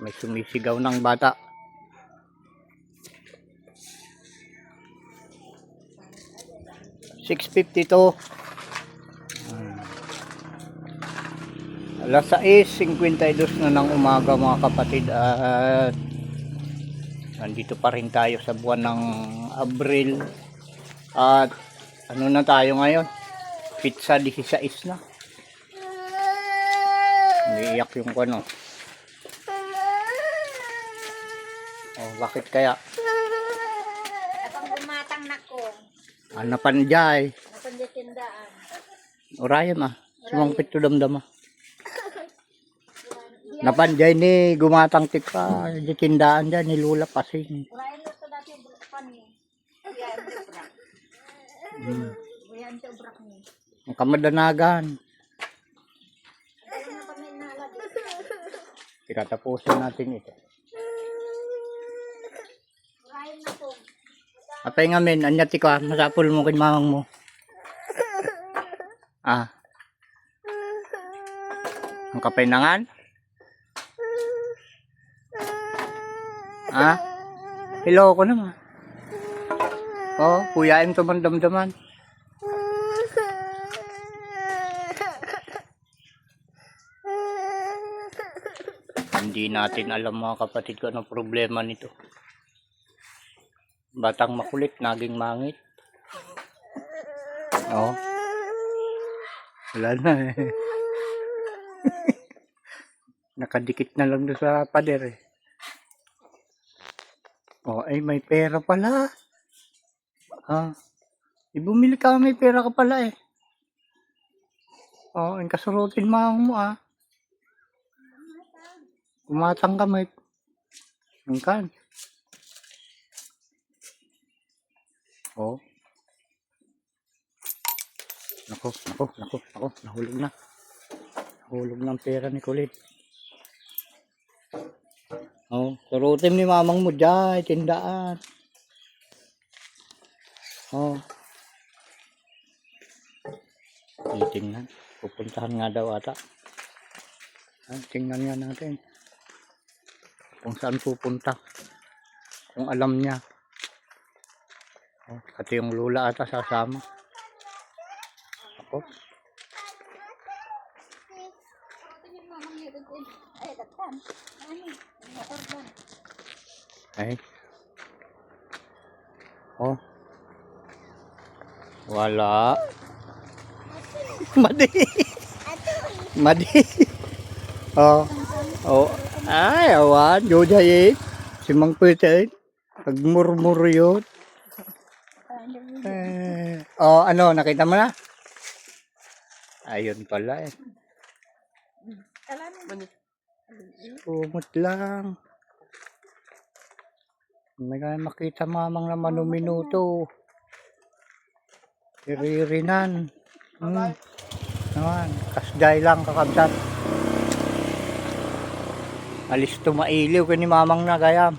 May sumisigaw ng bata. $6.52. Alas 6:52 na ng umaga mga kapatid, at nandito pa rin tayo sa buwan ng Abril. At ano na tayo ngayon? Pizza 16 na. Umiiyak yung ano. Oh, bakit kaya? Kapag gumatang na ko. Napanjay. Napanjay tindaan. Orayan sumangpit to damdama. Napanjay ni gumatang tika. Di tindaan dyan, ni Lula Pasing. Orayan na ito dati pan niya. Yan, ubrak. Yan, ubrak niya. Ang kamadanagan. Ayaw na kami nalagi. Ikatapusin natin ito. Orayan na po. Apay nga men, anyati ka, masapol mo kay mamang mo. Ang kapay nangan? Hello ko naman. Oh, kuyain to man damdaman. Hindi natin alam mga kapatid ko anong problema nito. Batang makulit, naging mangit. Oh. Wala na eh. Nakadikit na lang doon sa pader eh. Oh, ay may pera pala. Bumili ka, may pera ka pala eh. Oh, ang kasurutin mo Kumatang ka may. Kan. Oh. Nako. Nahulog na. Nahulog ng pera ni Kulit. Oh, surutin ni mamang mo dyan, tindaan. Oh. Titingnan. Pupuntahan nga daw ata. Tingnan nga natin. Kung saan pupunta. Kung alam niya. Oh, pati yung lula ata sasama. Ako. Ay. Oh. Wala. Madi. Oh. Ay, awan. Jojayin. Si Mang Pete. Pagmurmur yun. Oh, ano? Nakita mo na? Ayun pala eh. Sumot lang. May makita mamang na minuto. Iririnan. Naman. Kasday lang kakabsat. Alis tumailiw ka ni mamang na gayam.